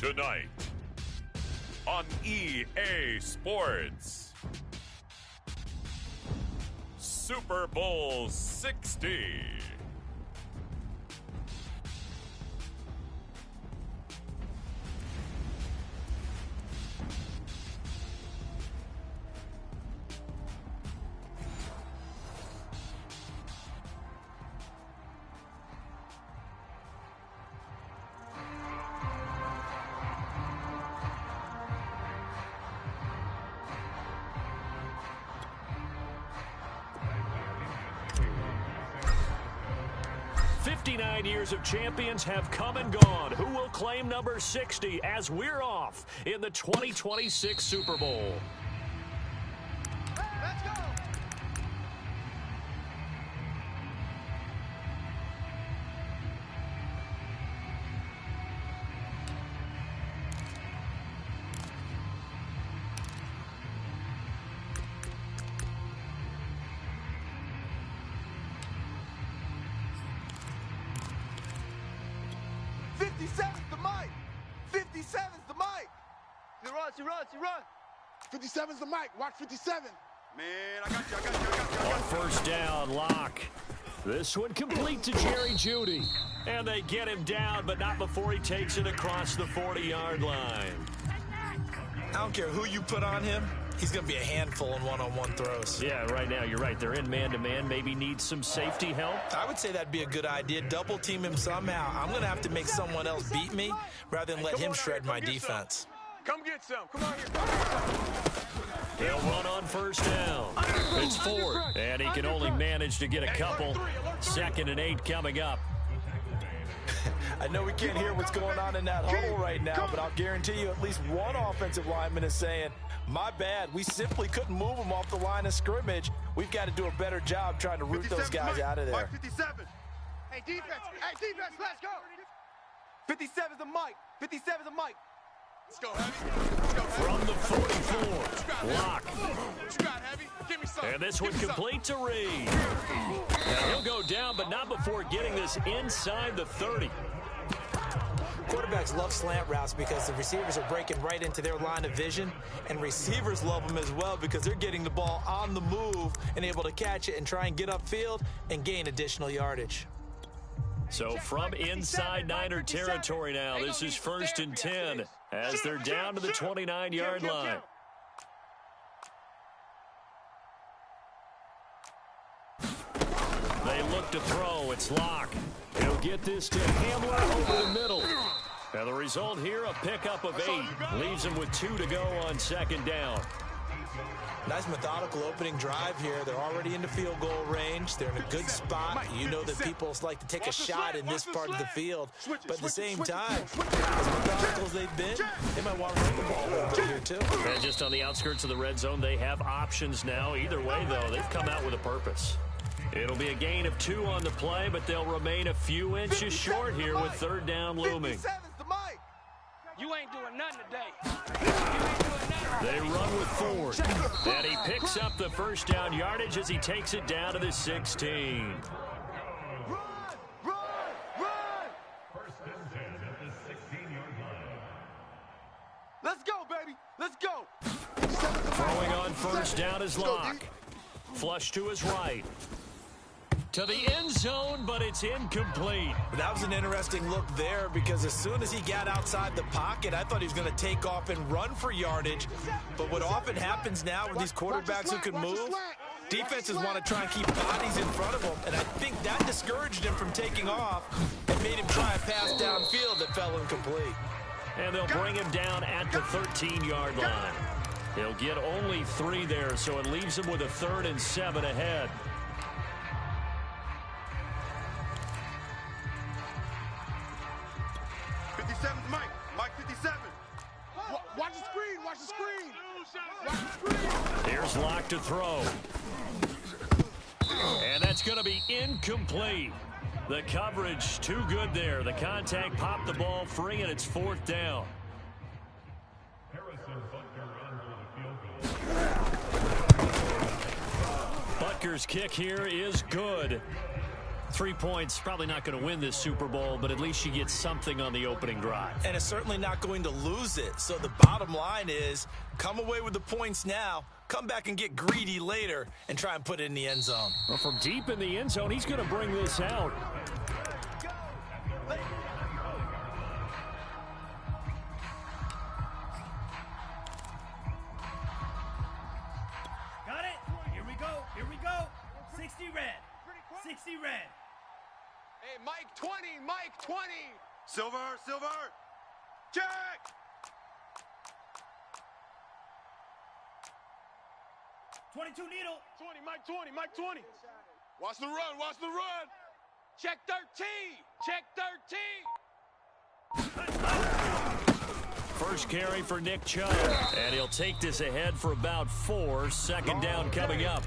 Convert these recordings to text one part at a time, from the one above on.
tonight on EA Sports. Super Bowl 60. Years of champions have come and gone. Who will claim number 60 as we're off in the 2026 Super Bowl? Let's go! The mic. 57's the mic. She runs. 57's the mic. Watch 57. Man, I got you. On first down, Locke. This one complete to Jerry Jeudy. And they get him down, but not before he takes it across the 40-yard line. I don't care who you put on him. He's going to be a handful in one-on-one throws. Yeah, right now, you're right. They're in man-to-man. Maybe needs some safety help. I would say that'd be a good idea. Double team him somehow. I'm going to have to make someone else beat me rather than let him shred my defense. Come get some. Come on here. He'll run on first down. It's Ford, and he can only manage to get a couple. 2nd and 8 coming up. I know we can't hear what's going on in that huddle right now, but I'll guarantee you at least one offensive lineman is saying, my bad, we simply couldn't move them off the line of scrimmage. We've got to do a better job trying to root those guys out of there. 57. Hey, defense, let's go. 57's the mic. 57's the mic. Let's go, Heavy. From the 44, Locke. What you got, Heavy? Give me some. And this one complete to Reed. Now he'll go down, but not before getting this inside the 30. Quarterbacks love slant routes because the receivers are breaking right into their line of vision, and receivers love them as well because they're getting the ball on the move and able to catch it and try and get upfield and gain additional yardage. So from inside Niner territory now, this is 1st and 10 as they're down to the 29-yard line. They look to throw. It's Locke. He'll get this to Hamler over the middle. Now the result here, a pickup of 8. Leaves him with 2 to go on 2nd down. Nice methodical opening drive here. They're already into field goal range. They're in a good spot. You know that people like to take a shot in this part of the field. But at the same time, as methodical as they've been, they might want to run the ball a little bit here too. And just on the outskirts of the red zone, they have options now. Either way, though, they've come out with a purpose. It'll be a gain of 2 on the play, but they'll remain a few inches short here with 3rd down looming. 57's the mic. You ain't doing nothing today. They run with Ford, and he picks up the 1st down yardage as he takes it down to the 16. Run! 1st and 10 at the 16-yard line. Let's go, baby. Let's go. Throwing on 1st down is Locke. Flush to his right. To the end zone, but it's incomplete. That was an interesting look there because as soon as he got outside the pocket, I thought he was going to take off and run for yardage. But what often happens now with these quarterbacks who can move, defenses want to try and keep bodies in front of them. And I think that discouraged him from taking off and made him try a pass downfield that fell incomplete. And they'll bring him down at the 13-yard line. He'll get only 3 there, so it leaves him with a 3rd and 7 ahead. Mike 57. Watch the screen. Watch the screen. Here's Locke to throw. And that's going to be incomplete. The coverage too good there. The contact popped the ball free, and it's 4th down. Butker's kick here is good. 3 points, probably not going to win this Super Bowl, but at least you get something on the opening drive. And it's certainly not going to lose it. So the bottom line is, come away with the points now, come back and get greedy later, and try and put it in the end zone. Well, from deep in the end zone, he's going to bring this out. Got it? Here we go. Here we go. 60 red. 60 red. Hey, Mike 20, Mike 20. Silver, silver. Check. .22 needle. 20, Mike 20, Mike 20. Watch the run, watch the run. Check 13. Check 13. First carry for Nick Chubb, and he'll take this ahead for about 4. Second down coming up.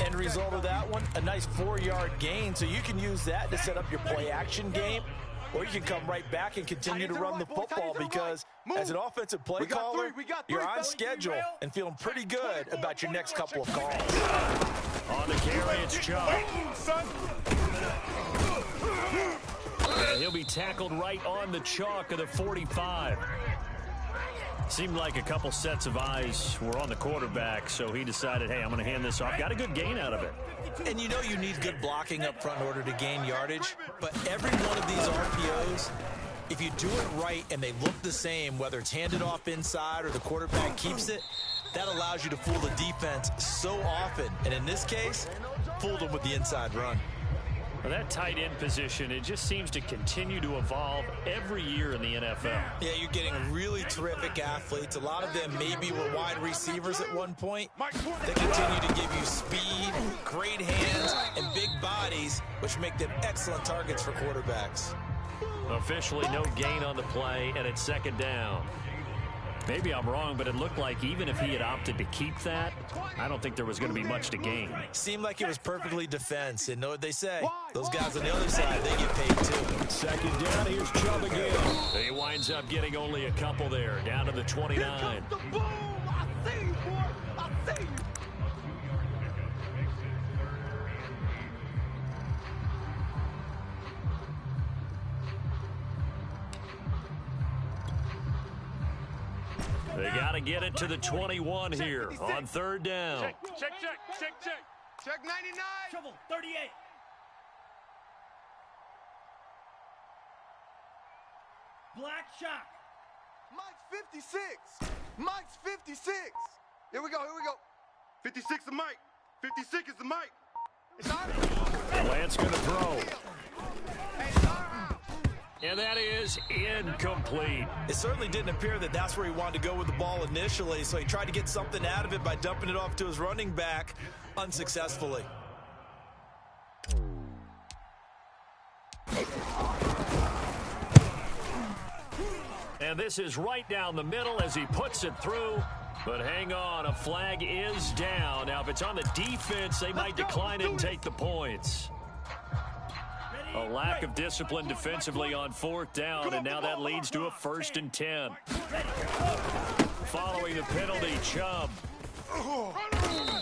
End result of that one, a nice 4-yard gain, so you can use that to set up your play-action game, or you can come right back and continue to run the football because as an offensive play caller, you're on schedule and feeling pretty good about your next couple of calls. On the carry, it's Chubb. And he'll be tackled right on the chalk of the 45. Seemed like a couple sets of eyes were on the quarterback, so he decided, hey, I'm going to hand this off. Got a good gain out of it. And you know you need good blocking up front in order to gain yardage, but every one of these RPOs, if you do it right and they look the same, whether it's handed off inside or the quarterback keeps it, that allows you to fool the defense so often. And in this case, fooled them with the inside run. Well, that tight end position, it just seems to continue to evolve every year in the NFL. Yeah, you're getting really terrific athletes. A lot of them maybe were wide receivers at one point. They continue to give you speed, great hands, and big bodies, which make them excellent targets for quarterbacks. Officially no gain on the play, and it's second down. Maybe I'm wrong, but it looked like even if he had opted to keep that, I don't think there was going to be much to gain. Seemed like it was perfectly defense, and know what they say. Those guys on the other side, they get paid too. Second down, here's Chubb again. He winds up getting only a couple there, down to the 29. Here comes the boom. I see you, boy. I see you. They got to get it to the 21 here on third down. Check. Check 99. Trouble. 38. Black shock. Mike's 56. Mike's 56. Here we go. 56 is Mike. 56 is the Mike. It's our Lance going to throw. Hey, it's our house. And that is incomplete. It certainly didn't appear that that's where he wanted to go with the ball initially, so he tried to get something out of it by dumping it off to his running back unsuccessfully. And this is right down the middle as he puts it through. But hang on, a flag is down. Now, if it's on the defense, they might decline it and take the points. A lack of discipline defensively on fourth down, and now that leads to a 1st and 10. Following the penalty, Chubb.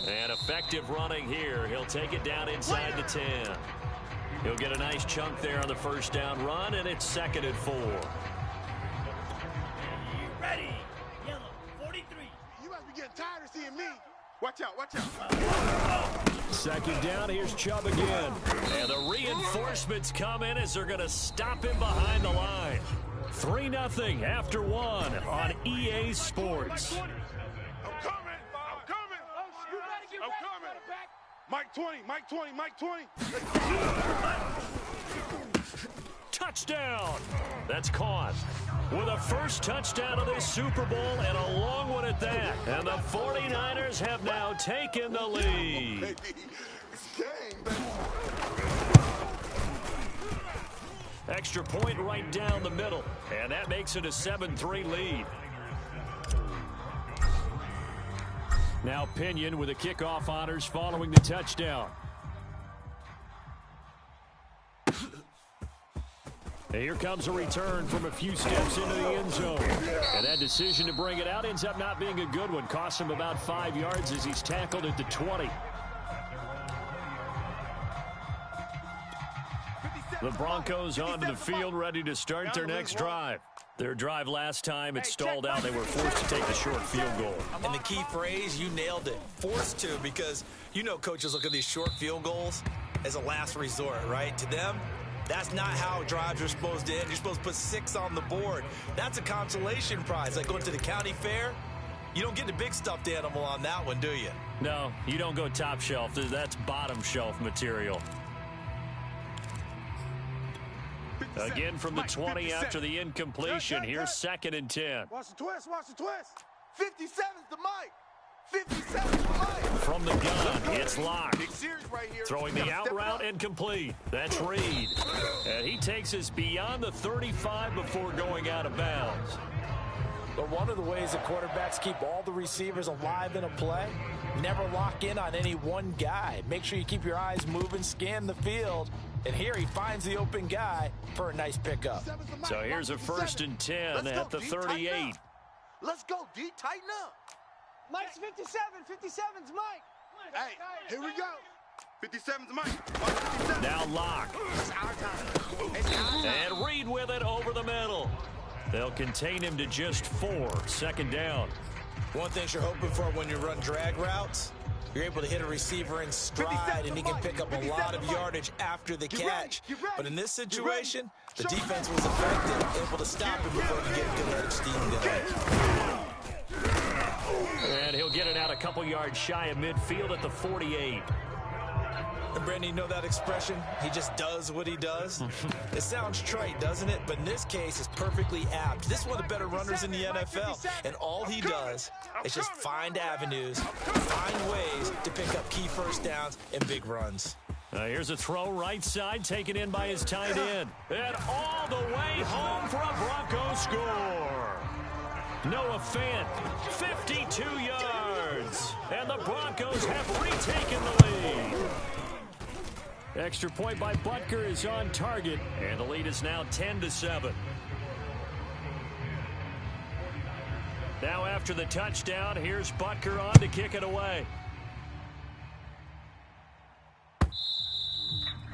And effective running here. He'll take it down inside the 10. He'll get a nice chunk there on the first down run, and it's 2nd and 4. Ready. Yellow. 43. You must be getting tired of seeing me. Watch out. Second down, here's Chubb again. And the reinforcements come in as they're going to stop him behind the line. 3-0 after 1 on EA Sports. I'm coming. Mike 20. Touchdown! That's caught. With a first touchdown of this Super Bowl and a long one at that. And the 49ers have now taken the lead. Baby, it's game, baby. Extra point right down the middle. And that makes it a 7-3 lead. Now Pinion with the kickoff honors following the touchdown. Here comes a return from a few steps into the end zone. And that decision to bring it out ends up not being a good one. Costs him about 5 yards as he's tackled at the 20. The Broncos onto the field, ready to start their next drive. Their drive last time, it stalled out. They were forced to take the short field goal. And the key phrase, you nailed it. Forced to, because you know coaches look at these short field goals as a last resort, right? To them, that's not how drives are supposed to end. You're supposed to put 6 on the board. That's a consolation prize. Like going to the county fair, you don't get the big stuffed animal on that one, do you? No, you don't go top shelf. That's bottom shelf material. Again from the 20 after the incompletion. Here's 2nd and 10. Watch the twist, watch the twist. 57's the mic. 57's the mic. From the gun, it's locked. Big series right here. Throwing the out route and complete. That's Reed. And he takes us beyond the 35 before going out of bounds. But one of the ways that quarterbacks keep all the receivers alive in a play, never lock in on any one guy. Make sure you keep your eyes moving, scan the field. And here he finds the open guy for a nice pickup. So here's a 1st and 10 at the 38. Let's go, D. Tighten up. Mike's 57. 57's Mike. Hey, here we go. 57's Mike. Now Locke. It's our time. It's our time. And Reed with it over the middle. They'll contain him to just 4. 2nd down. One thing you're hoping for when you run drag routes, you're able to hit a receiver in stride, and he can pick up a lot of yardage after the catch. But in this situation, the defense was effective, able to stop him before he could get a good head of steam going. And he'll get it out a couple yards shy of midfield at the 48. And Brandon, you know that expression? He just does what he does. It sounds trite, doesn't it? But in this case, it's perfectly apt. This is one of the better runners in the NFL. And all he does is just find avenues, find ways to pick up key first downs and big runs. Here's a throw right side, taken in by his tight end. And all the way home for a Broncos score. Noah Fant, 52 yards. And the Broncos have retaken the lead. Extra point by Butker is on target, and the lead is now 10-7. Now after the touchdown, here's Butker on to kick it away.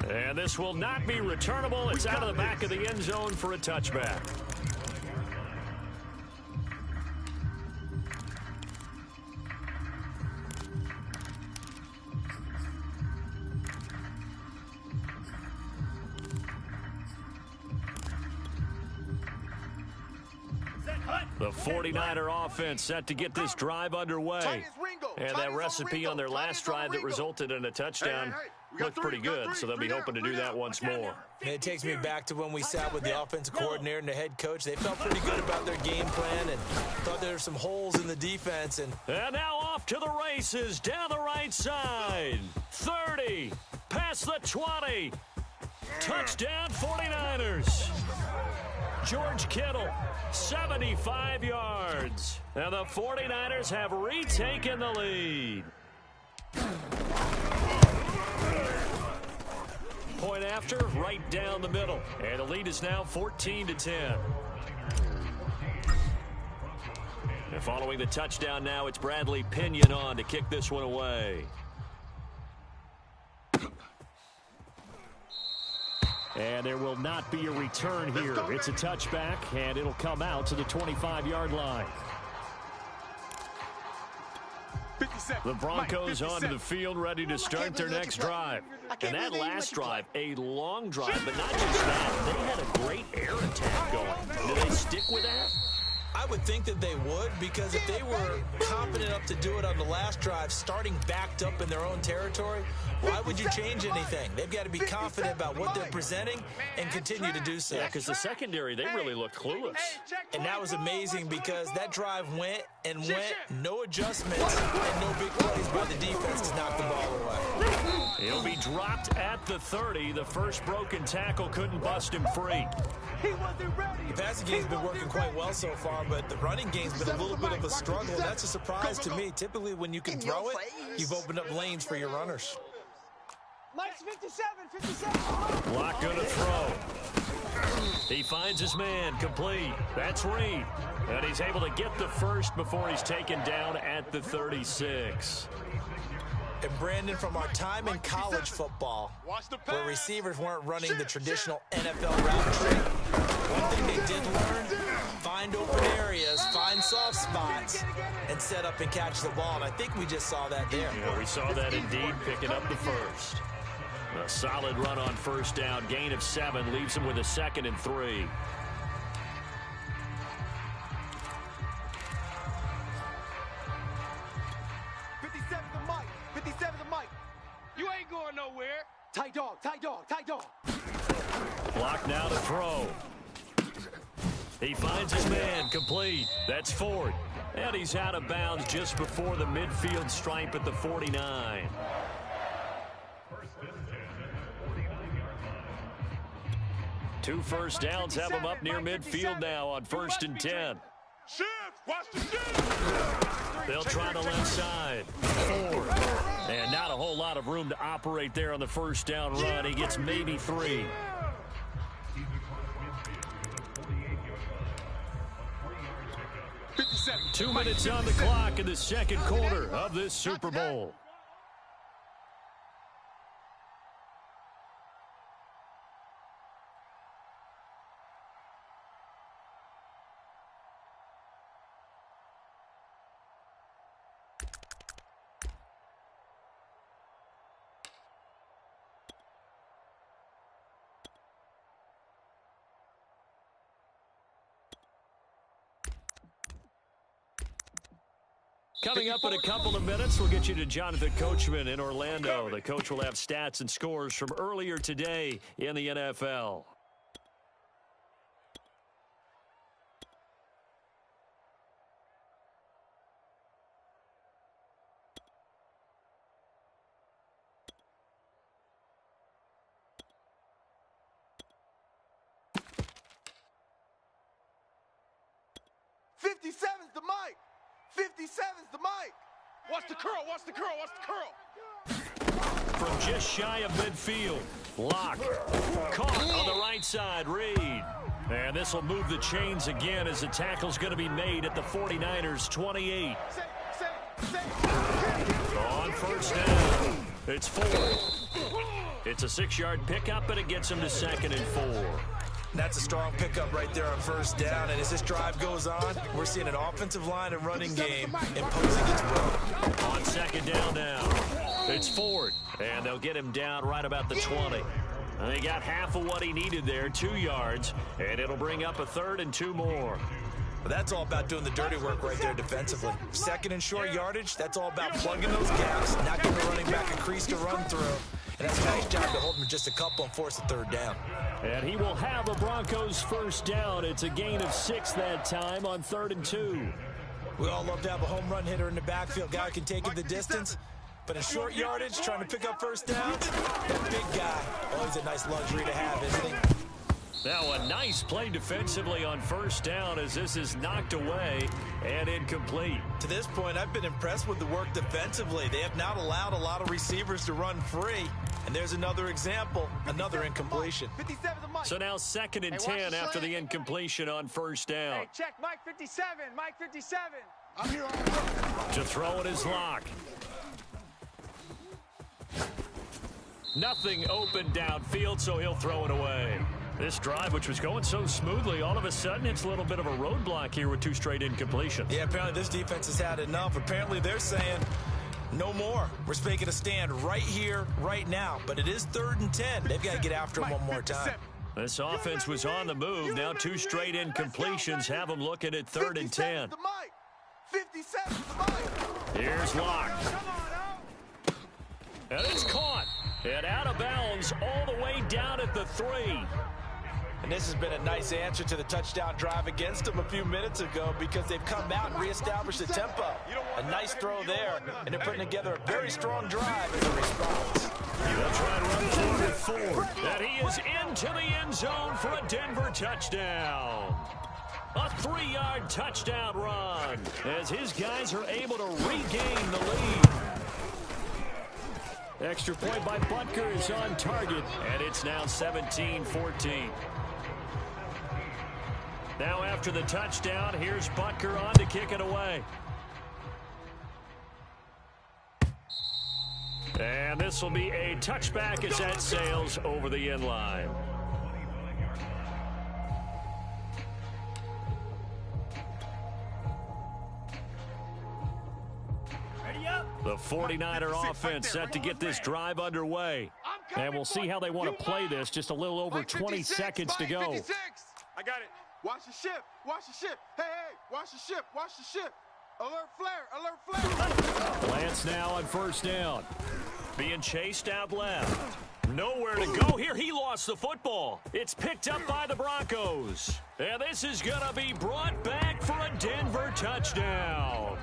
And this will not be returnable. It's out of the back of the end zone for a touchback. The 49er offense set to get this drive underway. And that recipe on their last drive that resulted in a touchdown looked pretty good, so they'll be hoping to do that once more. And it takes me back to when we sat with the offensive coordinator and the head coach. They felt pretty good about their game plan and thought there were some holes in the defense. And now off to the races down the right side. 30, past the 20. Touchdown 49ers. George Kittle, 75 yards. And the 49ers have retaken the lead. Point after, right down the middle. And the lead is now 14-10. And following the touchdown now, it's Bradley Pinion on to kick this one away. And there will not be a return here. It's a touchback, and it'll come out to the 25-yard line. The Broncos onto the field, ready to start their next drive. And that last drive, a long drive, but not just that. They had a great air attack going. Do they stick with that? I would think that they would, because if they were confident enough to do it on the last drive, starting backed up in their own territory, why would you change anything? They've got to be confident about what they're presenting and continue to do so. Yeah, because the secondary, they really looked clueless. And that was amazing because that drive went and went, no adjustments, and no big plays by the defense to knock the ball away. He'll be dropped at the 30. The first broken tackle couldn't bust him free. The passing game's been working quite well so far, but the running game's been a little bit of a struggle. That's a surprise to me. Typically, when you can throw it, you've opened up lanes for your runners. Mike's 57. Lock going to throw. He finds his man, complete. That's Reed. And he's able to get the first before he's taken down at the 36. And Brandon, from our time in college football, where receivers weren't running the traditional NFL route tree, one thing they did learn, find open areas, find soft spots, and set up and catch the ball. And I think we just saw that there. Yeah, we saw that indeed, picking up the first. A solid run on first down, gain of 7, leaves him with a 2nd and 3. You ain't going nowhere. Tight dog, tight dog, tight dog. Block now to throw. He finds his man, complete. That's Ford. And he's out of bounds just before the midfield stripe at the 49. Two first downs have him up near midfield now on 1st and 10. Shift! Watch the shift! They'll try the left side. Ford. And not a whole lot of room to operate there on the first down run. He gets maybe 3. Two minutes on the clock in the second quarter of this Super Bowl. Coming up in a couple of minutes, we'll get you to Jonathan Coachman in Orlando. The coach will have stats and scores from earlier today in the NFL. The mic. 57's the mic. Watch the curl, watch the curl, watch the curl. From just shy of midfield, Locke caught on the right side, Reed. And this will move the chains again as the tackle's going to be made at the 49ers 28. On first down, it's Ford. It's a 6-yard pickup, and it gets him to 2nd and 4. That's a strong pickup right there on first down. And as this drive goes on, we're seeing an offensive line and running game imposing its will. On 2nd down now, it's Ford. And they'll get him down right about the 20. And he got half of what he needed there, 2 yards. And it'll bring up a 3rd and 2 more. But that's all about doing the dirty work right there defensively. 2nd and short yardage, that's all about plugging those gaps, not giving the running back a crease to run through. And that's a nice job to hold him just a couple and force a 3rd down. And he will have a Broncos first down. It's a gain of 6 that time on 3rd and 2. We all love to have a home run hitter in the backfield, guy who can take it the distance. But in short yardage, trying to pick up first downs, that big guy, always a nice luxury to have, isn't he? Now a nice play defensively on first down as this is knocked away and incomplete. To this point, I've been impressed with the work defensively. They have not allowed a lot of receivers to run free. And there's another example, another incompletion. So now 2nd and 10 after the incompletion on first down. Hey, check Mike 57, Mike 57. I'm here on To throw it is Locke. Nothing open downfield, so he'll throw it away. This drive, which was going so smoothly, all of a sudden it's a little bit of a roadblock here with 2 straight incompletions. Yeah, apparently this defense has had enough. Apparently they're saying no more. We're making a stand right here, right now. But it is 3rd and 10. They've got to get after him one more time. This offense was on the move. Now 2 straight incompletions have them looking at 3rd and 10. 57's the mic. Here's Locke. And it's caught. And out of bounds all the way down at the 3. And this has been a nice answer to the touchdown drive against them a few minutes ago because they've come out and reestablished the tempo. A nice throw there, and they're putting together a very strong drive as a response. They'll try and run through with Ford. And he is into the end zone for a Denver touchdown. A 3-yard touchdown run as his guys are able to regain the lead. Extra point by Butker is on target, and it's now 17-14. Now after the touchdown, here's Butker on to kick it away. And this will be a touchback as that sails over the end line. The 49er offense set to get this drive underway. And we'll see how they want to play this. Just a little over 20 seconds to go. I got it. Watch the ship. Watch the ship. Hey, watch the ship. Watch the ship. Alert flare. Alert flare. Lance now on first down. Being chased out left. Nowhere to go here. He lost the football. It's picked up by the Broncos. And this is going to be brought back for a Denver touchdown.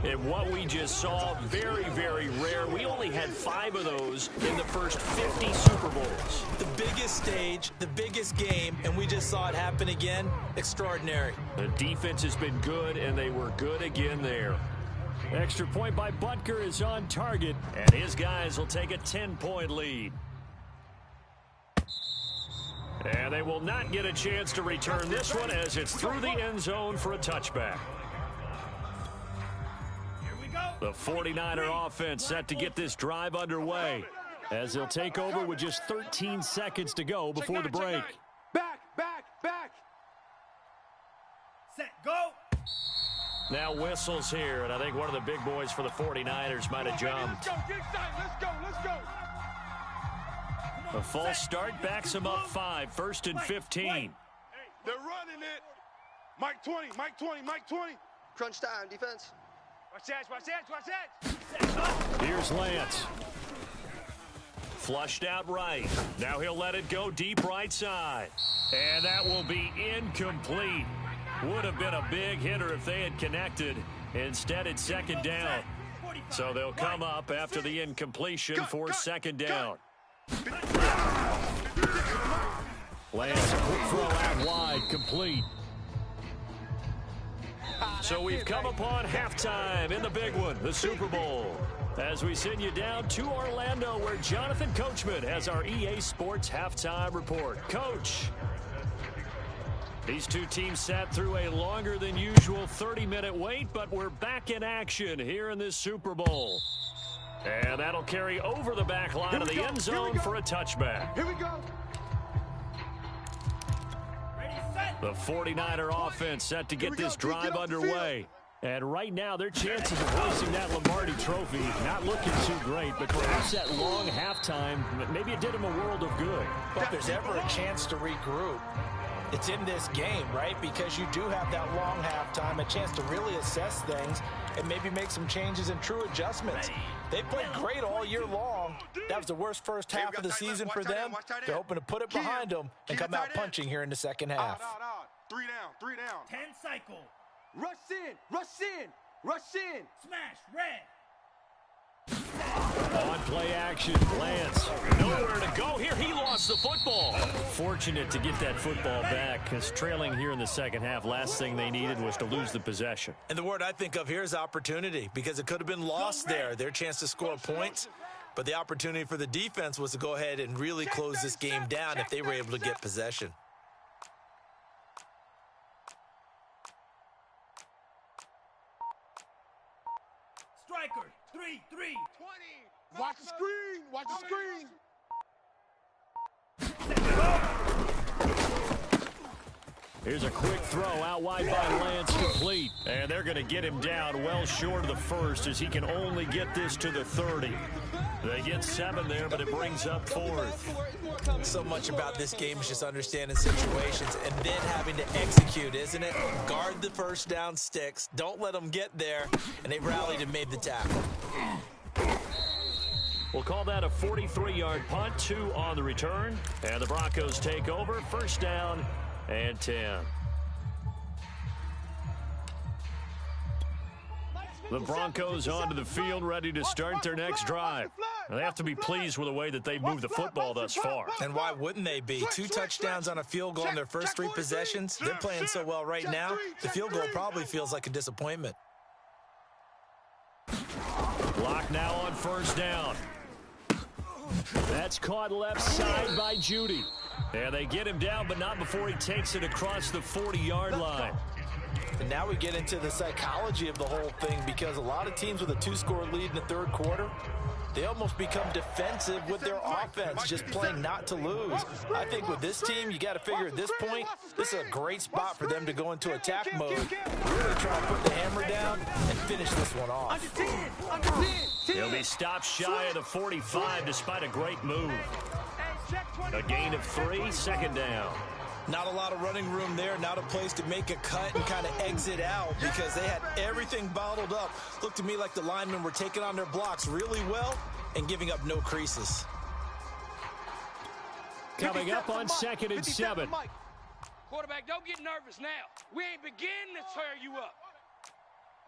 And what we just saw, very, very rare. We only had 5 of those in the first 50 Super Bowls. The biggest stage, the biggest game, and we just saw it happen again. Extraordinary. The defense has been good, and they were good again there. Extra point by Butker is on target, and his guys will take a 10-point lead. And they will not get a chance to return this one as it's through the end zone for a touchback. The 49er offense set to get this drive underway as they'll take over with just 13 seconds to go before the break. Back. Set, go. Now whistles here, and I think one of the big boys for the 49ers might have jumped. Let's go. Get excited. Let's go. A false start backs him up 5, first and 15. They're running it. Mike 20. Crunch time, defense. Watch that. Here's Lance. Flushed out right. Now he'll let it go deep right side. And that will be incomplete. Would have been a big hitter if they had connected. Instead, it's second down. So they'll come up after the incompletion for second down. Lance, quick throw out wide, complete. So we've come upon halftime in the big one, the Super Bowl. As we send you down to Orlando, where Jonathan Coachman has our EA Sports halftime report. Coach, these two teams sat through a longer than usual 30-minute wait, but we're back in action here in this Super Bowl. And that'll carry over the back line of the end zone for a touchback. Here we go. The 49er offense set to get this drive underway. And right now, their chances of hoisting that Lombardi trophy not looking too great, but perhaps that long halftime, maybe it did them a world of good. But if there's ever a chance to regroup, it's in this game, right? Because you do have that long halftime, a chance to really assess things and maybe make some changes and true adjustments. They played great all year long. That was the worst first half of the season for them. They're hoping to put it behind them and come out punching here in the second half. Out. 3 down. 10 cycle. Rush in. Smash, red. On play action, Lance. Nowhere to go here. He lost the football. Fortunate to get that football back, because trailing here in the second half, last thing they needed was to lose the possession. And the word I think of here is opportunity, because it could have been lost there. Their chance to score points. But the opportunity for the defense was to go ahead and really close this game down if they were able to get possession. Striker, 3. 20. Watch the screen. Here's a quick throw out wide by Lance, complete. And they're going to get him down well short of the first, as he can only get this to the 30. They get 7 there, but it brings up 4th. So much about this game is just understanding situations and then having to execute, isn't it? Guard the first down sticks. Don't let them get there. And they rallied and made the tackle. We'll call that a 43-yard punt, 2 on the return. And the Broncos take over, first down and 10. The Broncos onto the field, ready to start their next drive. Now, they have to be pleased with the way that they've moved the football thus far. And why wouldn't they be? 2 touchdowns on a field goal in their first 3 possessions. They're playing so well right now, the field goal probably feels like a disappointment. Block now on first down. That's caught left side by Judy. And they get him down, but not before he takes it across the 40-yard line. And now we get into the psychology of the whole thing, because a lot of teams with a 2-score lead in the third quarter, they almost become defensive with their offense, just playing not to lose. I think with this team, you got to figure at this point, this is a great spot for them to go into attack mode, really try to put the hammer down and finish this one off. He'll be stopped shy of the 45 despite a great move. A gain of 3, second down. Not a lot of running room there, not a place to make a cut and kind of exit out, because they had everything bottled up. Looked to me like the linemen were taking on their blocks really well and giving up no creases. Coming up on 2nd and 7. Quarterback, don't get nervous now. We ain't beginning to tear you up.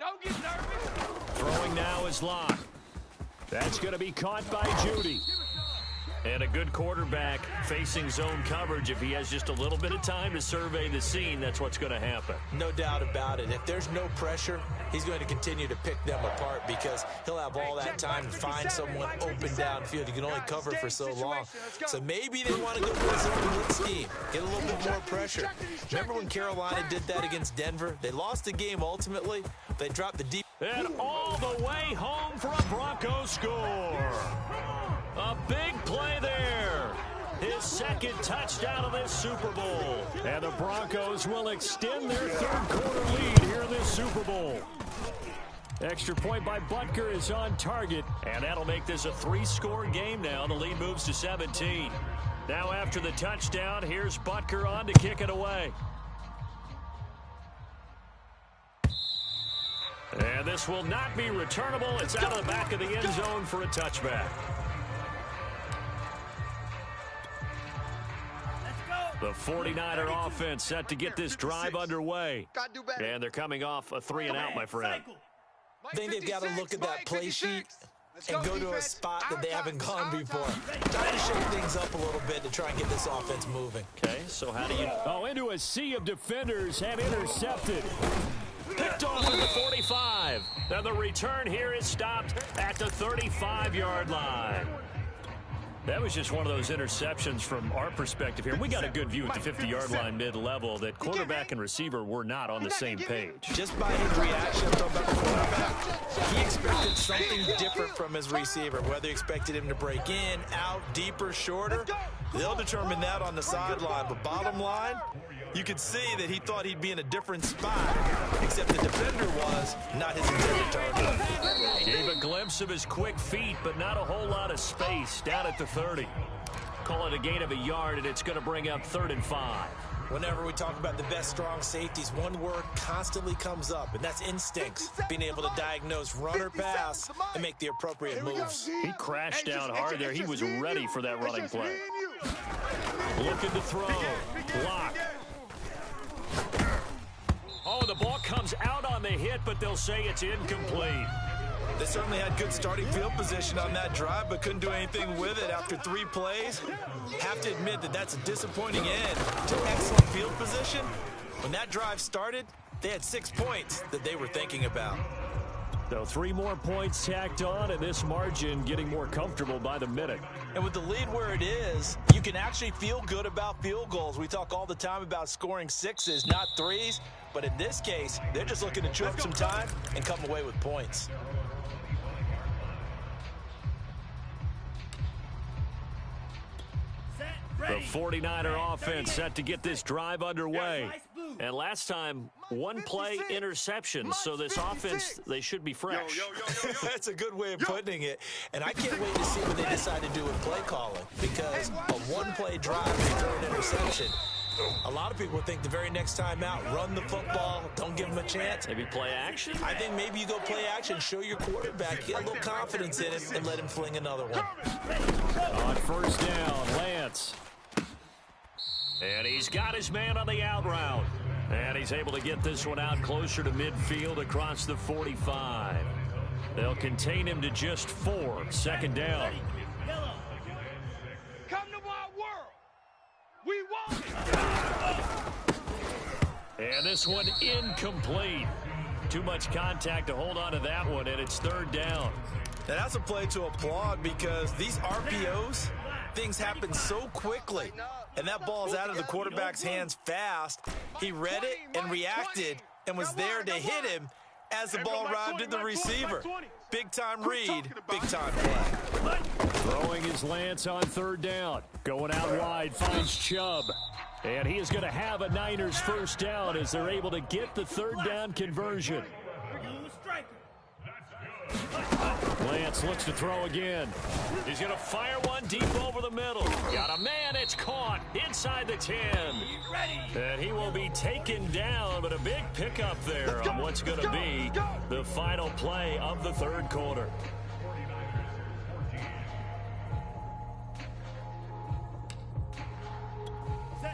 Don't get nervous. Throwing now is Locke. That's going to be caught by Judy. And a good quarterback facing zone coverage. If he has just a little bit of time to survey the scene, that's what's going to happen. No doubt about it. If there's no pressure, he's going to continue to pick them apart, because he'll have all that time to find someone open downfield. You can only cover for so long. So maybe they want to go for a zone blitz scheme, get a little bit more pressure. Remember when Carolina did that against Denver? They lost the game ultimately. They dropped the deep. And all the way home for a Broncos score. A big play there. His second touchdown of this Super Bowl. And the Broncos will extend their third quarter lead here in this Super Bowl. Extra point by Butker is on target, and that'll make this a 3-score game now. The lead moves to 17. Now after the touchdown, here's Butker on to kick it away. And this will not be returnable. It's out of the back of the end zone for a touchback. The 49er offense set to get this drive underway. And they're coming off a 3-and-out, my friend. I think they've got to look at that play sheet and go to a spot that they haven't gone before. Try to shake things up a little bit to try and get this offense moving. Okay, so how do you... Oh, into a sea of defenders and intercepted. Picked off at the 45. And the return here is stopped at the 35-yard line. That was just one of those interceptions from our perspective here. We got a good view at the 50-yard line mid-level that quarterback and receiver were not on the same page. Just by his reaction about the quarterback, he expected something different from his receiver. Whether he expected him to break in, out, deeper, shorter, they'll determine that on the sideline. But bottom line, you could see that he thought he'd be in a different spot, except the defender was not his intended target. Gave a glimpse of his quick feet, but not a whole lot of space down at the 30. Call it a gain of a yard, and it's going to bring up 3rd and 5. Whenever we talk about the best strong safeties, one word constantly comes up, and that's instincts. Being able to diagnose run or pass and make the appropriate moves. He crashed down hard there. He was ready for that running play. Looking to throw. Block. Oh, the ball comes out on the hit, but they'll say it's incomplete. They certainly had good starting field position on that drive, but couldn't do anything with it after 3 plays. Have to admit that that's a disappointing end to excellent field position. When that drive started, they had 6 points that they were thinking about. So 3 more points tacked on, and this margin getting more comfortable by the minute. And with the lead where it is, you can actually feel good about field goals. We talk all the time about scoring 6s, not 3s. But in this case, they're just looking to chew up some time and come away with points. The 49er offense set to get this drive underway. And last time, 1 play interception. So this offense, they should be fresh. That's a good way of putting it. And I can't wait to see what they decide to do with play calling. Because a 1-play drive, they throw an interception. A lot of people think the very next time out, run the football, don't give them a chance. Maybe play action? I think maybe you go play action, show your quarterback, get a little confidence in him, and let him fling another one. On 1st down, Lance. And he's got his man on the out route. And he's able to get this one out closer to midfield across the 45. They'll contain him to just 4. 2nd down. Come to my world. We want it. And this one incomplete. Too much contact to hold on to that one, and it's 3rd down. Now that's a play to applaud, because these RPOs, things happen so quickly. And that ball's out of the quarterback's hands fast. He read it and reacted and was there to hit him as the ball rounded the receiver. Big-time read, big-time play. Throwing his Lance on third down. Going out wide, finds Chubb. And he is going to have a Niners first down as they're able to get the third down conversion. Lance looks to throw again. He's going to fire one deep over the middle. Got a man, it's caught inside the 10. And he will be taken down, but a big pickup there on what's going to be the final play of the third quarter.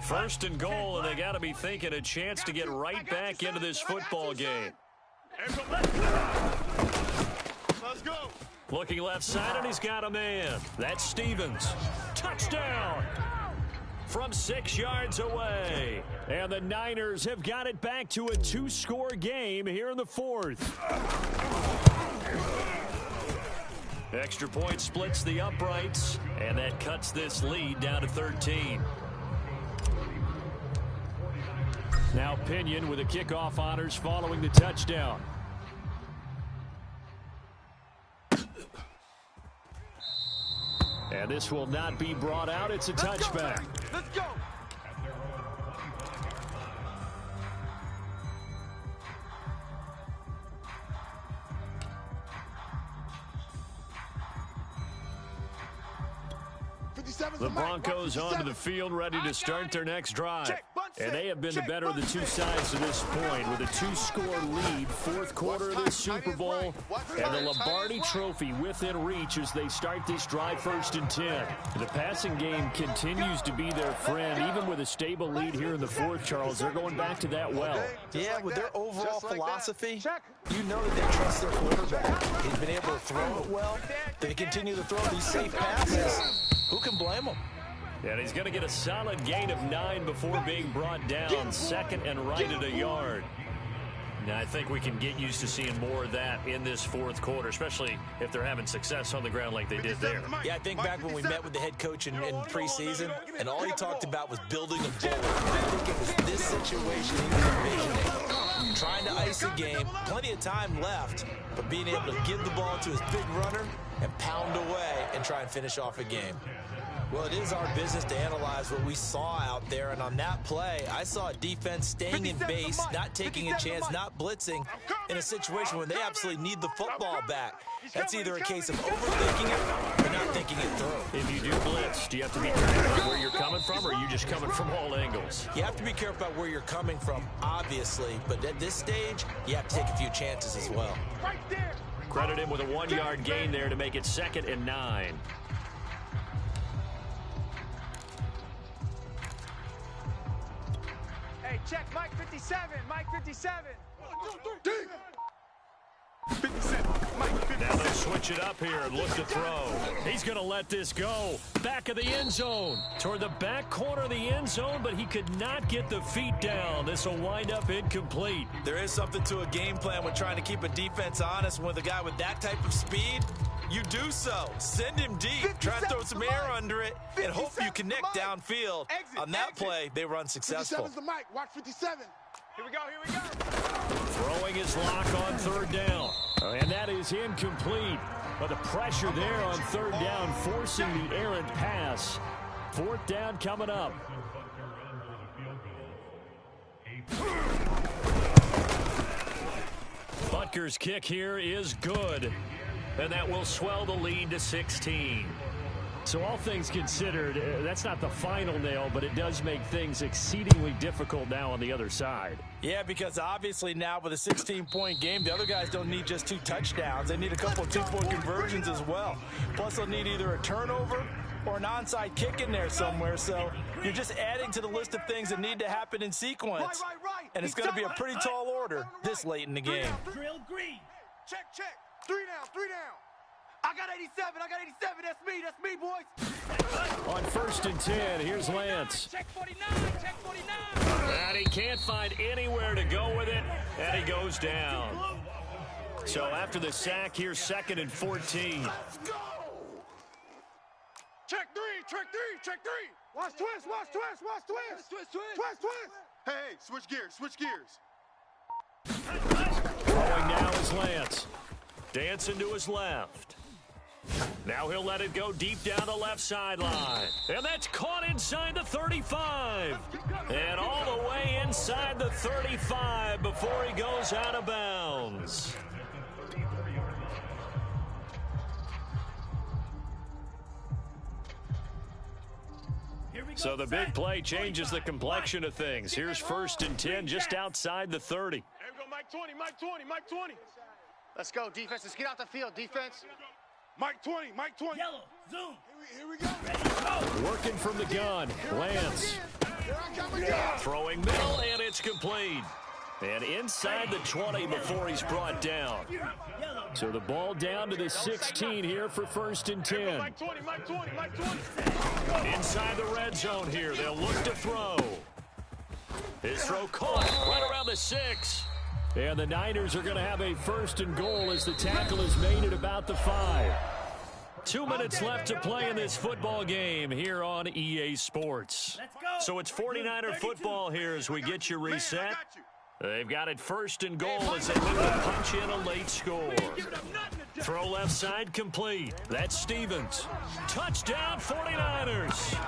First and goal, and they got to be thinking a chance to get right back into this football game. Let's go. Looking left side, and he's got a man. That's Stevens. Touchdown from 6 yards away. And the Niners have got it back to a 2-score game here in the fourth. Extra point splits the uprights, and that cuts this lead down to 13. Now Pinion with the kickoff honors following the touchdown. And this will not be brought out. It's a touchback. Let's go. The Broncos onto the field ready to start their next drive. And they have been the better of the two sides to this point with a 2-score lead, fourth quarter of this Super Bowl, and the Lombardi Trophy within reach as they start this drive 1st and 10. The passing game continues to be their friend, even with a stable lead here in the fourth, Charles. They're going back to that well. Yeah, with their overall philosophy, you know that they trust their quarterback. He's been able to throw it well. They continue to throw these safe passes. Who can blame him? And he's going to get a solid gain of 9 before being brought down, second and right at a yard. Now, I think we can get used to seeing more of that in this fourth quarter, especially if they're having success on the ground like they did there. Yeah, I think back when we met with the head coach in preseason, and all he talked about was building a bullet. I think it was this situation he was envisioning. Trying to ice a game, plenty of time left, but being able to give the ball to his big runner and pound away and try and finish off a game. Well, it is our business to analyze what we saw out there, and on that play, I saw a defense staying in base, not taking a chance, not blitzing, in a situation where they absolutely need the football back. That's either a case of overthinking it or not thinking it through. If you do blitz, do you have to be careful about where you're coming from, or are you just coming from all angles? You have to be careful about where you're coming from, obviously, but at this stage, you have to take a few chances as well. Credit him with a 1-yard gain there to make it 2nd and 9. Hey, check Mike 57. Mike 57. 57. Mike 57. Now they'll switch it up here and look to throw. He's going to let this go. Back of the end zone. Toward the back corner of the end zone, but he could not get the feet down. This will wind up incomplete. There is something to a game plan when trying to keep a defense honest. With a guy with that type of speed, you do so. Send him deep. Try and throw some air under it and hope you connect downfield. On that play, they run successful. 57's the mic. Watch 57. Here we go, here we go. Throwing his lock on third down. And that is incomplete. But the pressure there on third down, forcing the errant pass. 4th down coming up. Butker's kick here is good. And that will swell the lead to 16. So all things considered, that's not the final nail, but it does make things exceedingly difficult now on the other side. Yeah, because obviously now with a 16-point game, the other guys don't need just 2 touchdowns. They need a couple of 2-point conversions as well. Plus, they'll need either a turnover or an onside kick in there somewhere. So you're just adding to the list of things that need to happen in sequence. And it's going to be a pretty tall order this late in the game. Drill green. Check. 3 down. I got 87. That's me, boys. On 1st and 10, here's Lance. Check 49, check 49. And he can't find anywhere to go with it, and he goes down. So after the sack, here's 2nd and 14. Let's go. Check 3. Watch twist. Twist. Hey, switch gears. Throwing now is Lance. Dancing to his left. Now he'll let it go deep down the left sideline. And that's caught inside the 35. And all the way inside the 35 before he goes out of bounds. So the big play changes the complexion of things. Here's 1st and 10 just outside the 30. Here we go, Mike 20, Mike 20, Mike 20. Let's go, defense. Let's get out the field, defense. Mike 20, Mike 20. Yellow, zoom. Here we go. Working from the gun. Lance. Throwing middle, and it's complete. And inside the 20 before he's brought down. So the ball down to the 16 here for 1st and 10. Mike 20, Mike 20, Mike 20. Inside the red zone here. They'll look to throw. His throw caught right around the 6. And the Niners are going to have a 1st and goal as the tackle is made at about the 5. 2 minutes left to play in this football game here on EA Sports. So it's 49er football here as we get you reset. They've got it 1st and goal as they look to punch in a late score. Throw left side complete. That's Stevens. Touchdown 49ers.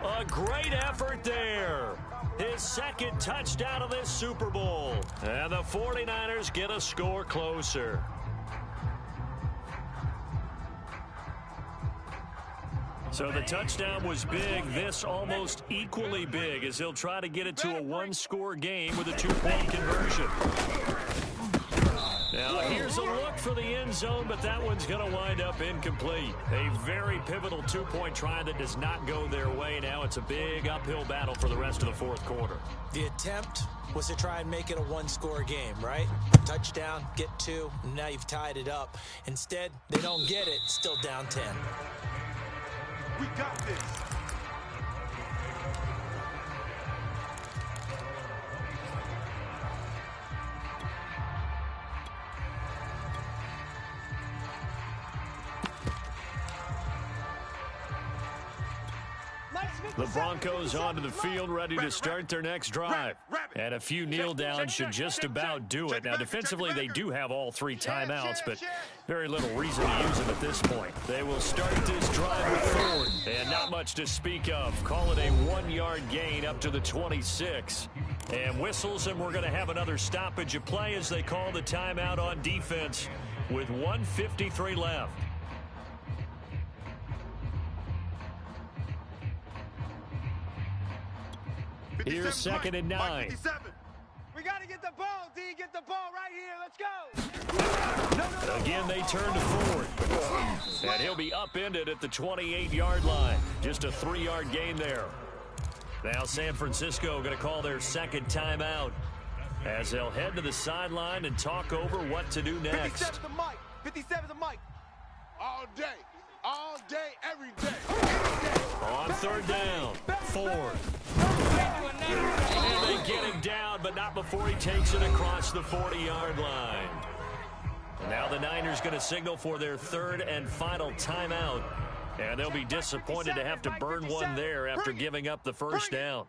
A great effort there. His 2nd touchdown of this Super Bowl. And the 49ers get a score closer. So the touchdown was big. This almost equally big as he'll try to get it to a 1-score game with a 2-point conversion. Now here's a look for the end zone, but that one's going to wind up incomplete. A very pivotal 2-point try that does not go their way. Now it's a big uphill battle for the rest of the 4th quarter. The attempt was to try and make it a 1-score game, right? Touchdown, get 2, and now you've tied it up. Instead, they don't get it, still down 10. We got this. The Broncos onto the field, ready to start their next drive. And a few kneel downs should just about do it. Now, defensively, they do have all 3 timeouts, but very little reason to use them at this point. They will start this drive with Ford. And not much to speak of. Call it a 1-yard gain up to the 26. And whistles, and we're going to have another stoppage of play as they call the timeout on defense with 1:53 left. Here's 2nd and 9. We got to get the ball, D. Get the ball right here. Let's go. Again, they turn to Ford. And he'll be upended at the 28-yard line. Just a 3-yard gain there. Now San Francisco going to call their 2nd timeout as they'll head to the sideline and talk over what to do next. 57's the mic. 57's the mic. All day, every day. On 3rd down, Ford. And they get him down, but not before he takes it across the 40-yard line. And now the Niners going to signal for their 3rd and final timeout. And they'll be disappointed to have to burn one there after giving up the 1st down.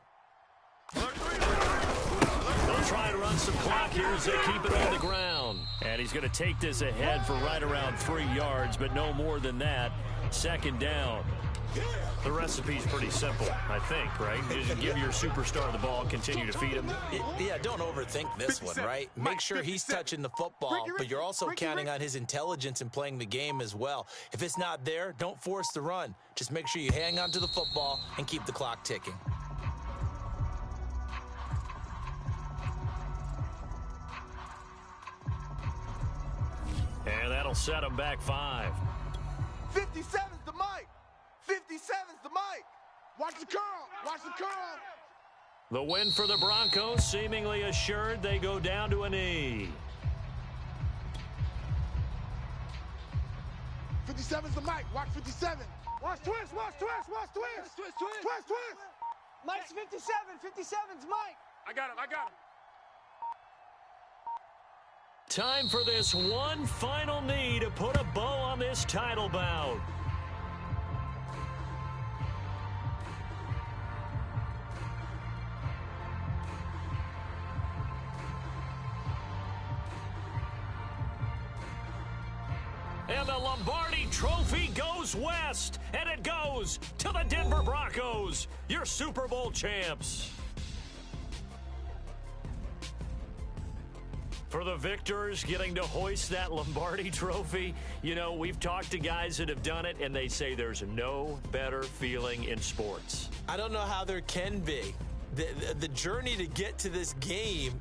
They'll try and run some clock here as they keep it on the ground. And he's going to take this ahead for right around 3 yards, but no more than that. 2nd down. The recipe's pretty simple, I think, right? Just give your superstar the ball, continue to feed him. Yeah, don't overthink this one, right? Make sure he's touching the football, but you're also counting on his intelligence in playing the game as well. If it's not there, don't force the run. Just make sure you hang on to the football and keep the clock ticking. And that'll set him back 5. 57's the mic. 57's the mic. Watch the curl. Watch the curl. The win for the Broncos seemingly assured. They go down to a knee. 57's the mic. Watch 57. Watch twist, watch twist, watch twist. Twist, twist. Twist, twist. Mike's 57. 57's Mike. I got him. I got him. Time for this one final knee to put a bow on this title bout. And the Lombardi Trophy goes west, and it goes to the Denver Broncos, your Super Bowl champs. For the victors getting to hoist that Lombardi Trophy, you know, we've talked to guys that have done it, and they say there's no better feeling in sports. I don't know how there can be. The journey to get to this game